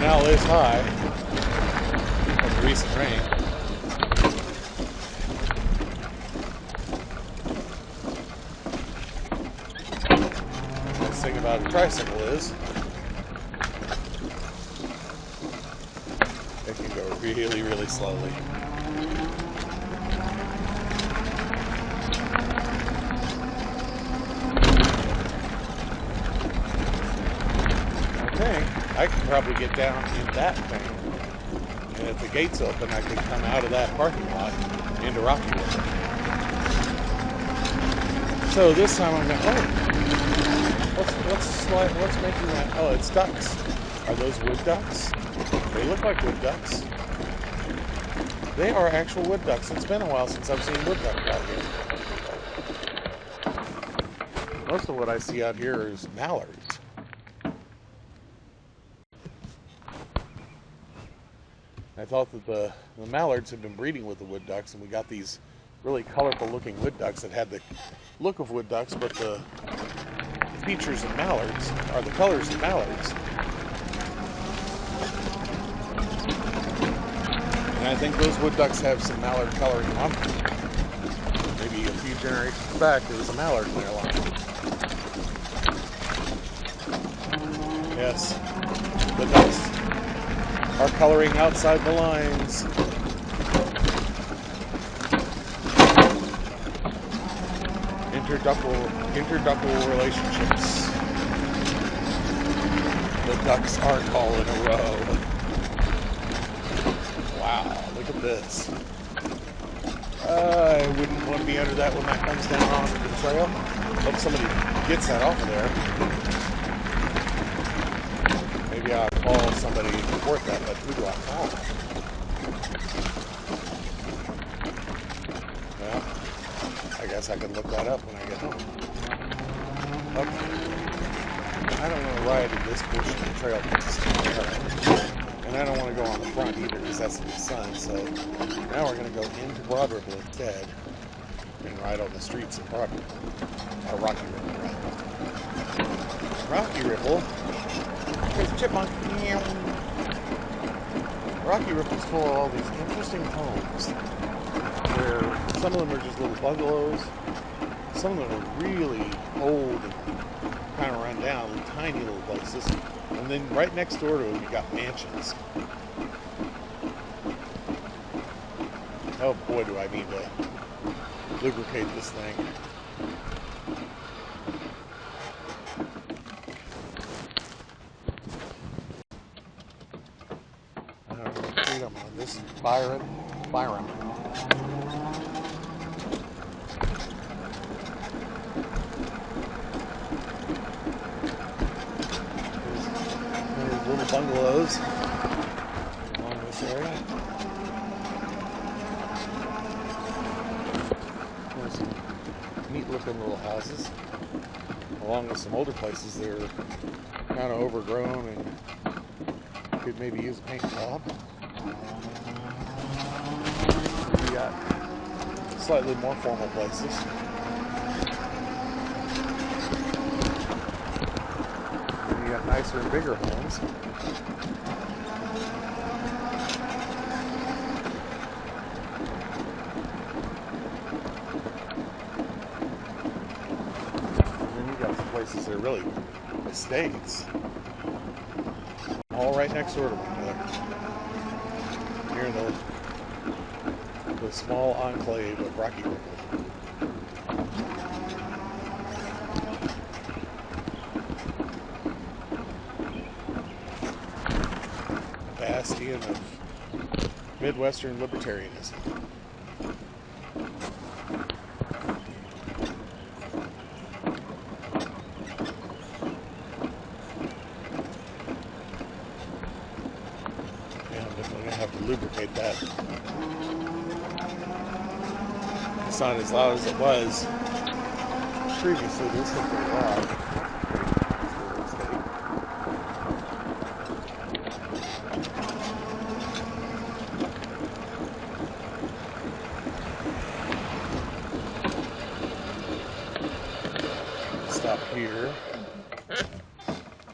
canal is high from the recent rain. The nice thing about a tricycle is it can go really, really slowly. I can probably get down in that thing, and if the gate's open, I could come out of that parking lot into Rocky River. So this time I'm going, what's making that? Oh, it's ducks. Are those wood ducks? They look like wood ducks. They are actual wood ducks. It's been a while since I've seen wood ducks out here. Most of what I see out here is mallards. I thought that the mallards had been breeding with the wood ducks, and we got these really colorful looking wood ducks that had the look of wood ducks, but the features of mallards are the colors of mallards. And I think those wood ducks have some mallard coloring on them. Maybe a few generations back there was a mallard in their line. Yes, the ducks are coloring outside the lines. Interductal relationships. The ducks aren't all in a row. Wow, look at this. I wouldn't want to be under that when that comes down onto the trail. Hope somebody gets that off of there. Maybe I'll call somebody to report that, but who do I call? Well, I guess I can look that up when I get home. Okay. I don't want to ride in this portion of the trail because and I don't want to go on the front either because that's in the sun. So now we're going to go into Broad Ripple instead and ride on the streets of Broad Ripple. Or Rocky Ripple, right? Rocky Ripple. There's a chipmunk. Rocky Ripple's full of all these interesting homes where some of them are just little bungalows, some of them are really old and kind of run down, tiny little places, and then right next door to them you got mansions. Oh boy, do I need to lubricate this thing. Freedom on this Byron. There's little bungalows along this area. There's some neat looking little houses, along with some older places that are kind of overgrown and could maybe use a paint job. We got slightly more formal places. And you got nicer and bigger homes. And then you got some places that are really estates. All right next door to one another. Here in the small enclave of Rocky Ripple. Bastion of Midwestern libertarianism. Have to lubricate that. It's not as loud as it was previously, but it's still pretty loud. Stop here.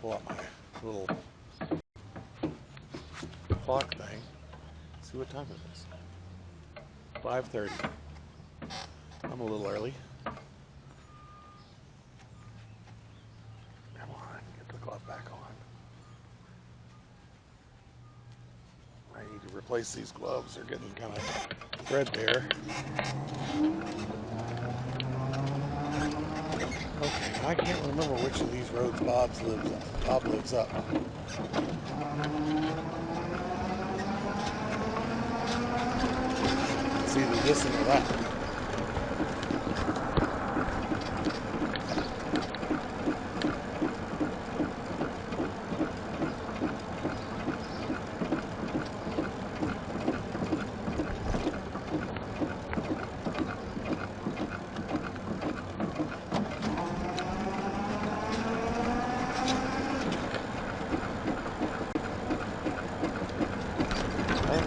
Pull out my little clock thing. See what time it is. 5:30. I'm a little early. Come on, get the glove back on. I need to replace these gloves. They're getting kind of threadbare. Okay, I can't remember which of these roads Bob lives up. It's either this one or that.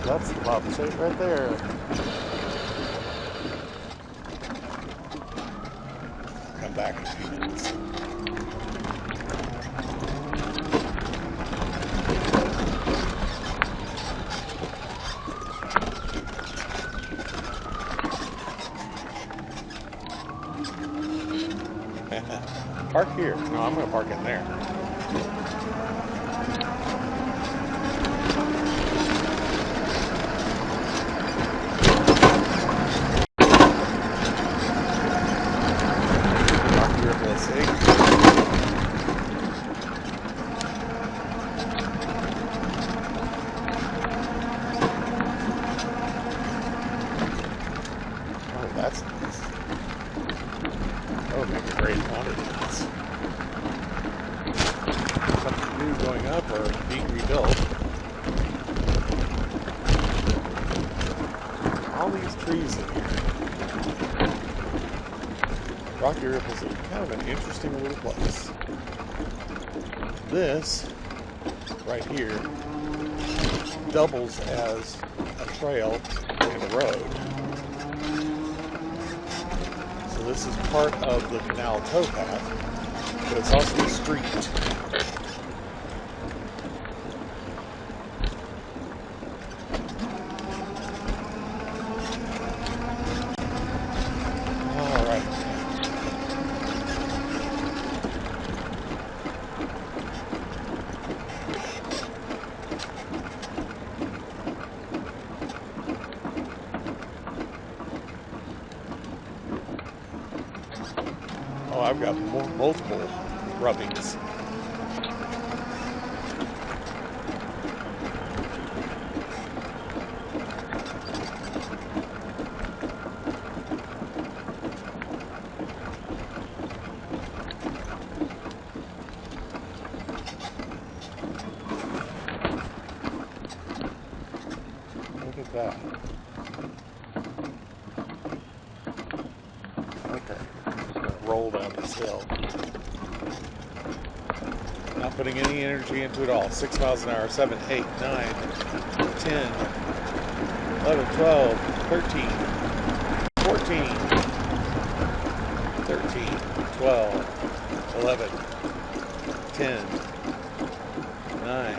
That's the Bob shape right there. Come back in a few minutes. Park here. No, I'm going to park in there. That's nice. That would make a great quantity. Something new going up or being rebuilt. All these trees in here. Rocky Ripple is kind of an interesting little place. This right here doubles as a trail and a road. So this is part of the Canal towpath, but it's also a street. All right. Oh, I've got multiple rubbings. Look at that. Okay. Roll down this hill. Not putting any energy into it all. 6 miles an hour, 7, 8, 9, 10, 11, 12, 13, 14, 13, 12, 11, 10, 9,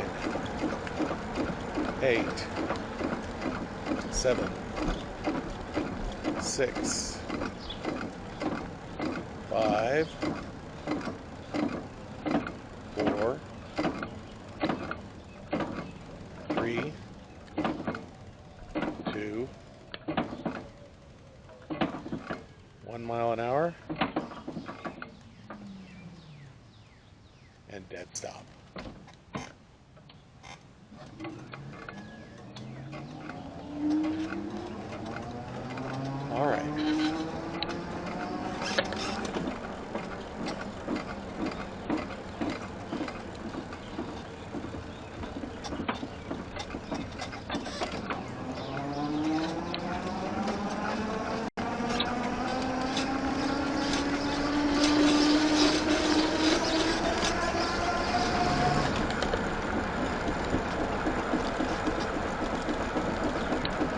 8, 7, 6, 5, 4, 3, 2, 1 mile an hour, and dead stop. All right.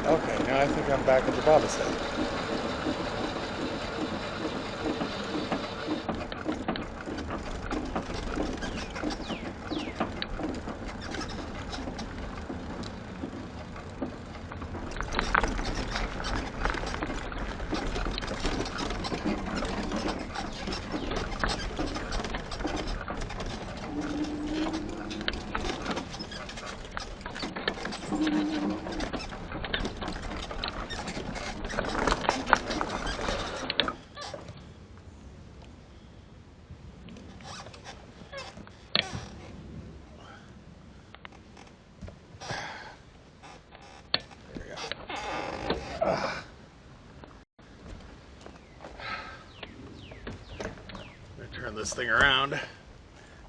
Okay, now I think I'm back at the Baba stage. this thing around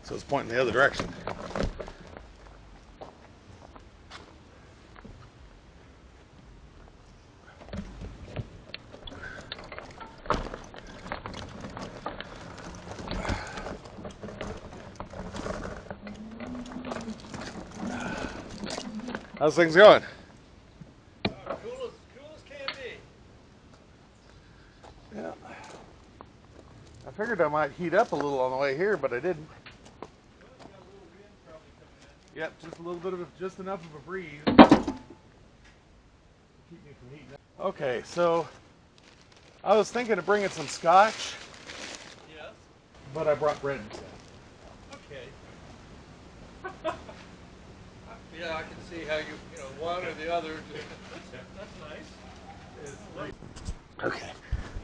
so it's pointing the other direction. How's things going? Cool as can be. Yeah. I figured I might heat up a little on the way here, but I didn't. Well, you got a little wind probably coming at you. Yep, just a little bit of just enough of a breeze. Keep me from heating up. Okay, so I was thinking of bringing some scotch, Yes. but I brought bread instead. Okay. Yeah, I can see how you know, one or the other. That's nice. Okay,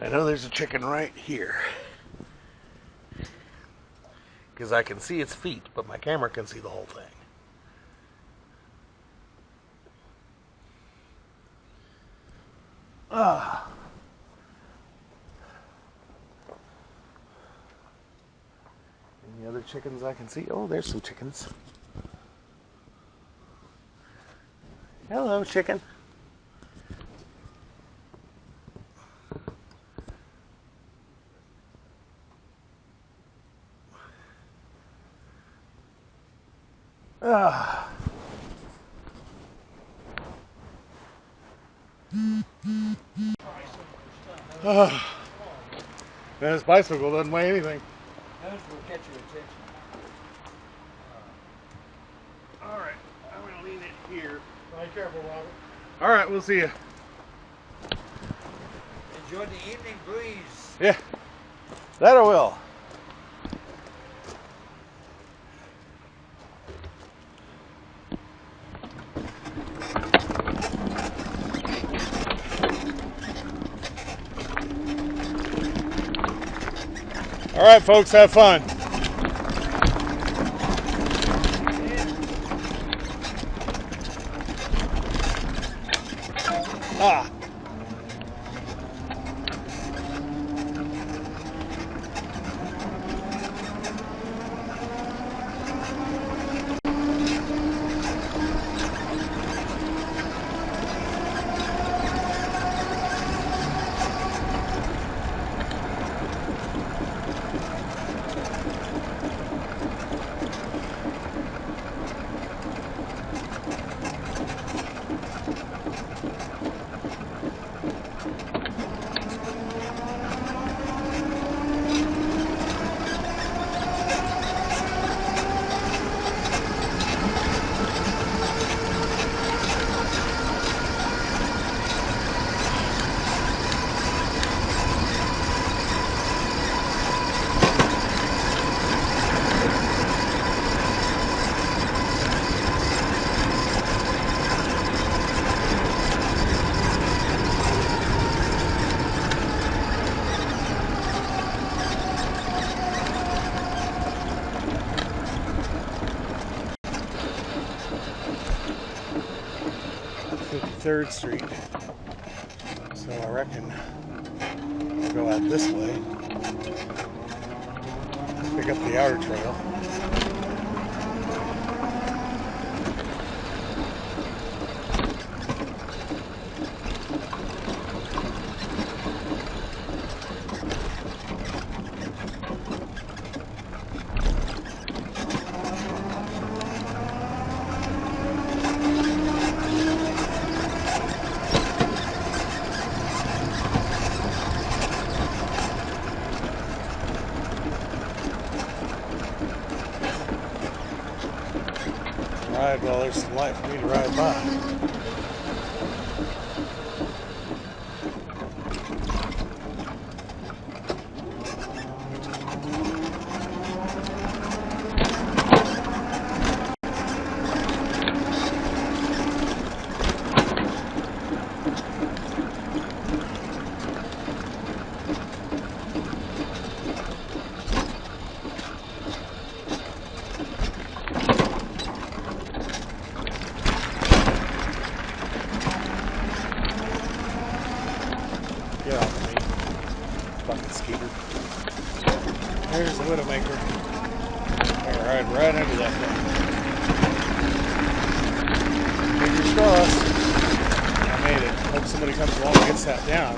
I know there's a chicken right here. Because I can see its feet, but my camera can see the whole thing. Ah. Any other chickens I can see? Oh, there's some chickens. Hello, chicken. Ah. Ah. This bicycle doesn't weigh anything. Those will catch your attention. All right, I'm gonna lean it here. Be careful, Robert. All right, we'll see you. Enjoy the evening breeze. Yeah, that I will. All right, folks, have fun. Ah. Third Street. So I reckon I'll go out this way, pick up the outer trail. Alright, well, there's some light for me to ride by. Widowmaker. I ride right into that thing. Fingers crossed. I made it. Hope somebody comes along and gets that down.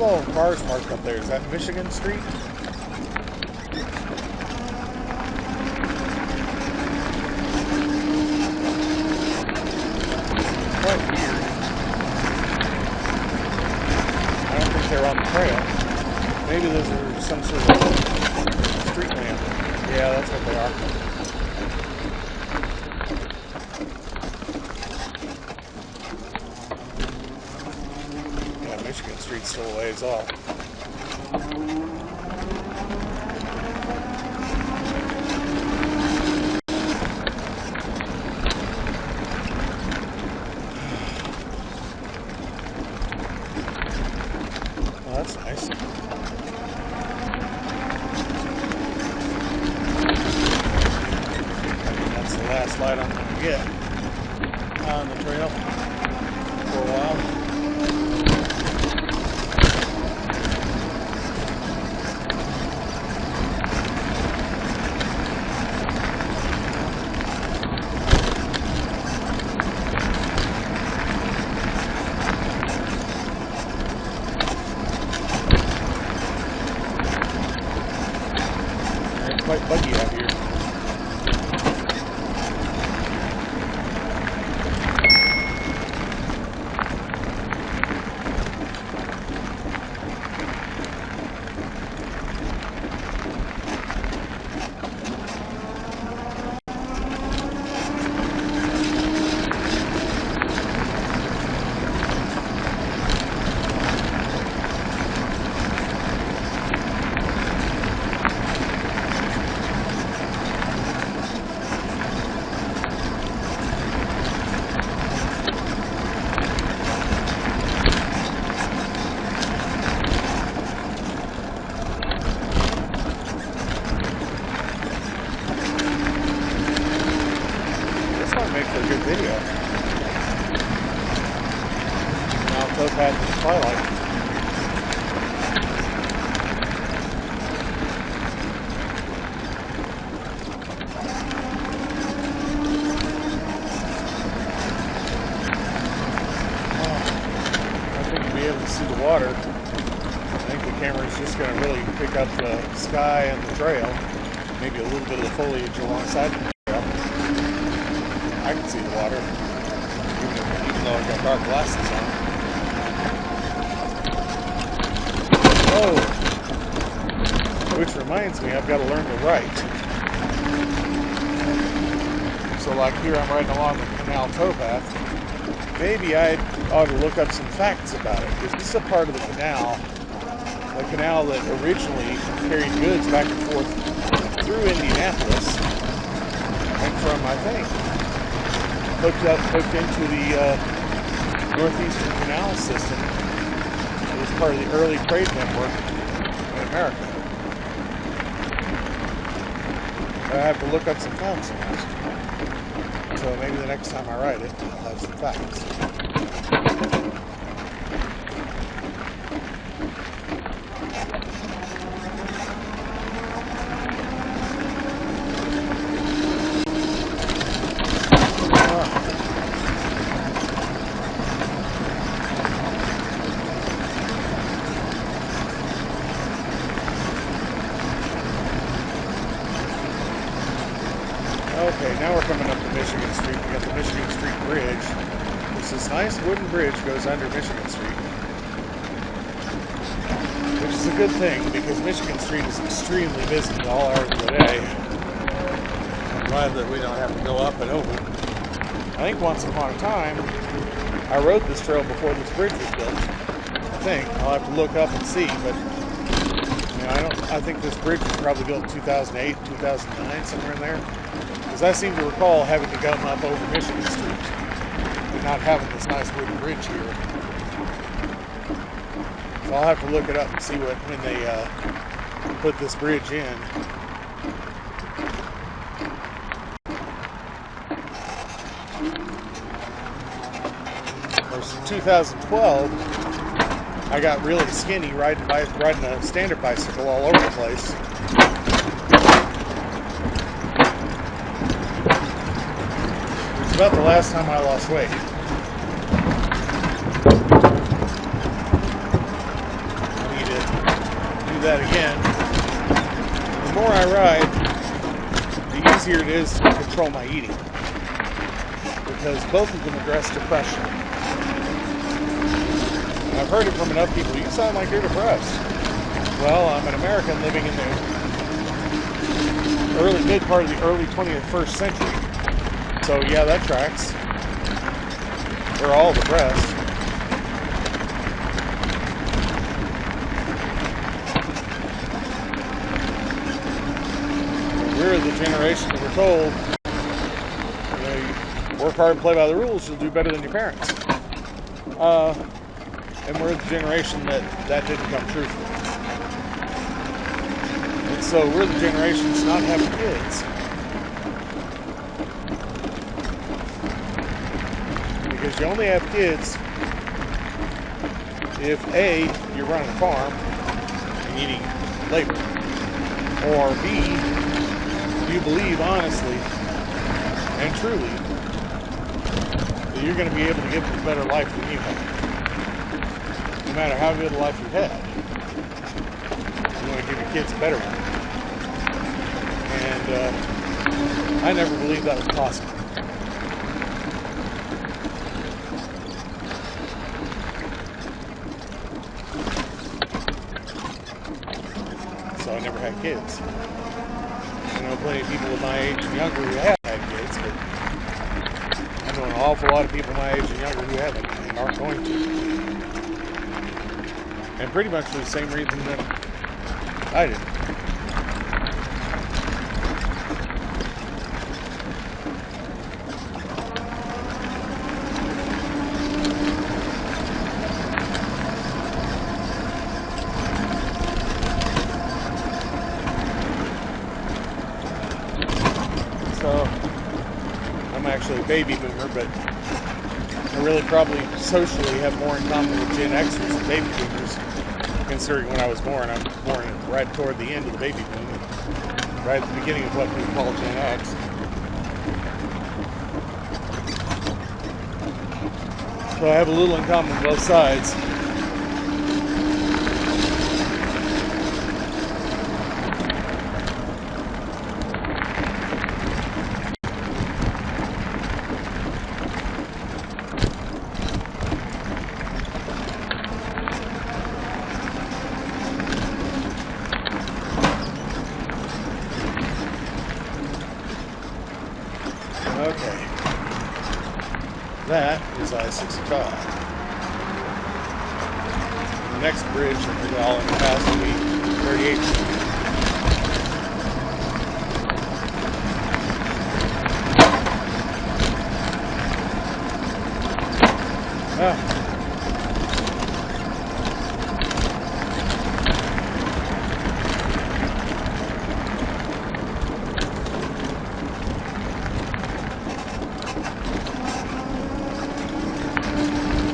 All cars parked up there. Is that Michigan Street? Quite weird. I don't think they're on the trail. Maybe those are some sort of street lamp. Yeah, that's what they are. Michigan Street's still a ways off. Well, that's nice. That's the last light I'm going to get on the trail for a while. Quite buggy out here. Good video. Now towpath and twilight. I think you'll be able to see the water. I think the camera's just going to really pick up the sky and the trail. Maybe a little bit of the foliage alongside the trail. I can see the water, even though I've got dark glasses on. Oh! Which reminds me, I've got to learn to write. So like here I'm riding along the Canal towpath. Maybe I ought to look up some facts about it. Because this is a part of the canal the canal that originally carried goods back and forth through Indianapolis, and from, I think, hooked into the Northeastern Canal system. It was part of the early trade network in America. I have to look up some facts on it. So maybe the next time I write it, I'll have some facts. Okay, now we're coming up to Michigan Street. We got the Michigan Street Bridge. It's this nice wooden bridge goes under Michigan Street, which is a good thing because Michigan Street is extremely busy all hours of the day. I'm glad that we don't have to go up and over. I think once upon a time, I rode this trail before this bridge was built. I think I'll have to look up and see, but you know, I think this bridge was probably built in 2008, 2009, somewhere in there. Because I seem to recall having to come up over Michigan Street and not having this nice wooden bridge here. So I'll have to look it up and see when they put this bridge in. There's 2012, I got really skinny riding a standard bicycle all over the place. About the last time I lost weight. I need to do that again. The more I ride, the easier it is to control my eating, because both of them address depression. And I've heard it from enough people. You sound like you're depressed. Well, I'm an American living in the mid part of the early 21st century. So yeah, that tracks. We're all depressed. We're the generation that we're told, you know, you work hard and play by the rules, you'll do better than your parents. And we're the generation that didn't come true for. And so we're the generation that's not having kids. Because you only have kids if A, you're running a farm and needing labor, or B, you believe honestly and truly that you're going to be able to give them a better life than you have, no matter how good a life you've had. You want to give your kids a better one. And I never believed that was possible. So I never had kids. I know plenty of people my age and younger who have had kids, but I know an awful lot of people my age and younger who haven't and aren't going to. And pretty much for the same reason that I did. So, I'm actually a baby boomer, but I really probably socially have more in common with Gen Xers and baby boomers, considering when I was born. I was born right toward the end of the baby boom, right at the beginning of what we call Gen X. So I have a little in common with both sides. Okay, that is I-65. the next bridge that we're all in the past will be 38th.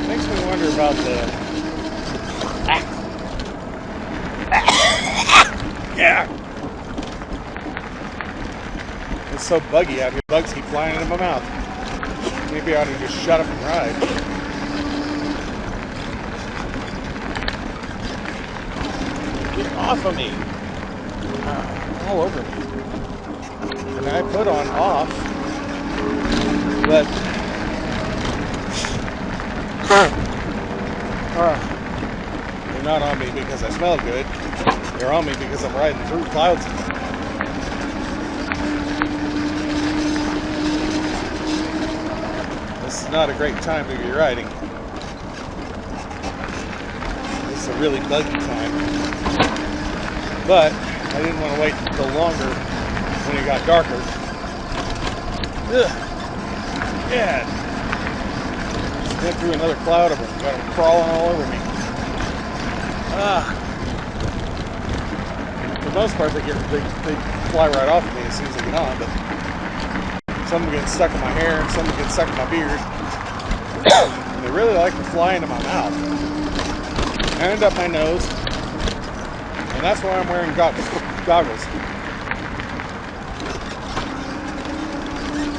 Makes me wonder about the yeah. It's so buggy out here. Bugs keep flying into my mouth. Maybe I ought to just shut up and ride. Get off of me. All over me. And I put on off, but they're not on me because I smell good. They're on me because I'm riding through clouds. This is not a great time to be riding. This is a really buggy time. But I didn't want to wait until longer when it got darker. Ugh. Yeah. Went through another cloud of them. Got them crawling all over me. For the most part, they fly right off of me as soon as they get on, but some of them get stuck in my hair and some of them get stuck in my beard. And they really like to fly into my mouth and up my nose. And that's why I'm wearing goggles.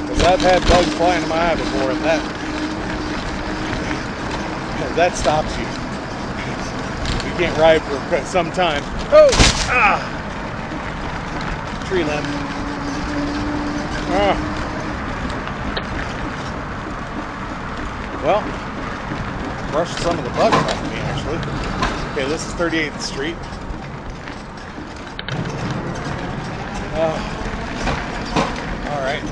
Because I've had bugs fly into my eye before, and that stops you. You can't ride for some time. Oh! Ah! Tree limb. Ah. Well, brushed some of the bugs off of me, actually. Okay, this is 38th Street. Alright.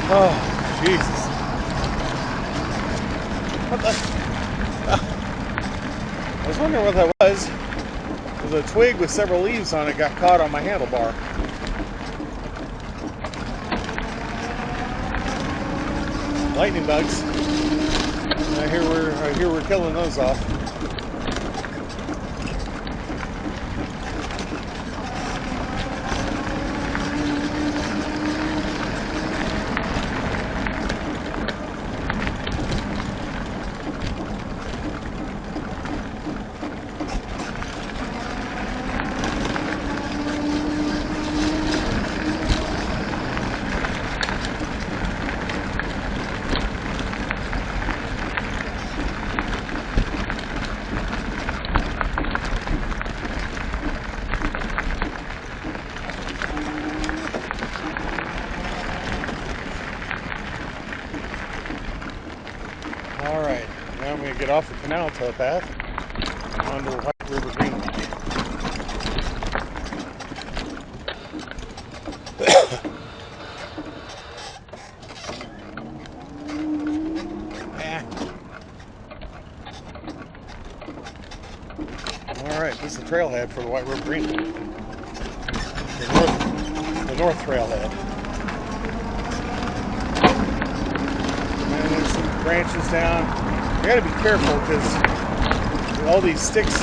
Oh, Jesus. What the? I was wondering what that was. It was a twig with several leaves on it got caught on my handlebar. Lightning bugs. I hear we're killing those off. Alright, now I'm going to get off the Canal towpath onto the White River Greenway. Alright, this is the trailhead for the White River Greenway. The north trailhead. And there's some branches down. You gotta be careful because all these sticks.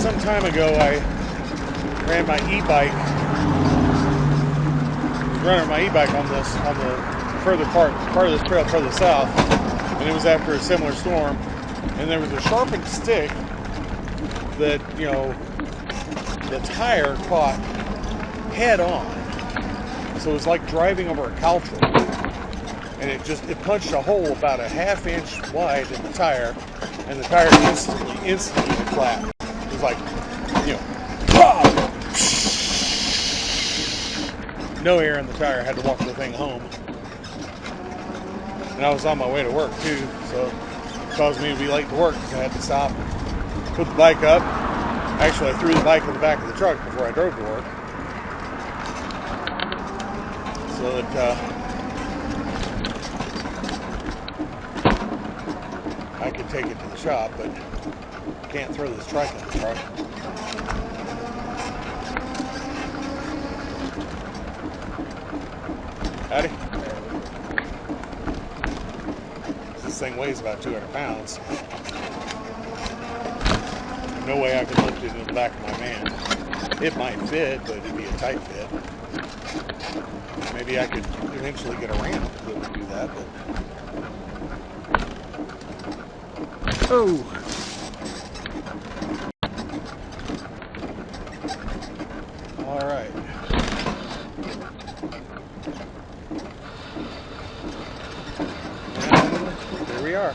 Some time ago I ran my e-bike. Running my e-bike on the further part of this trail further south, and it was after a similar storm, and there was a sharpened stick that, you know, the tire caught head on. So it was like driving over a cow truck. And it punched a hole about a ½ inch wide in the tire, and the tire instantly flat. It was like, you know, pop! No air in the tire. I had to walk the thing home. And I was on my way to work too, so it caused me to be late to work because I had to stop, put the bike up. Actually, I threw the bike in the back of the truck before I drove to work. So that I could take it to the shop, but can't throw this trike in the truck. Howdy. This thing weighs about 200 pounds. No way I could lift it in the back of my van. It might fit, but it'd be a tight fit. Maybe I could eventually get a ramp that would do that, but... Oh! Alright. Here we are.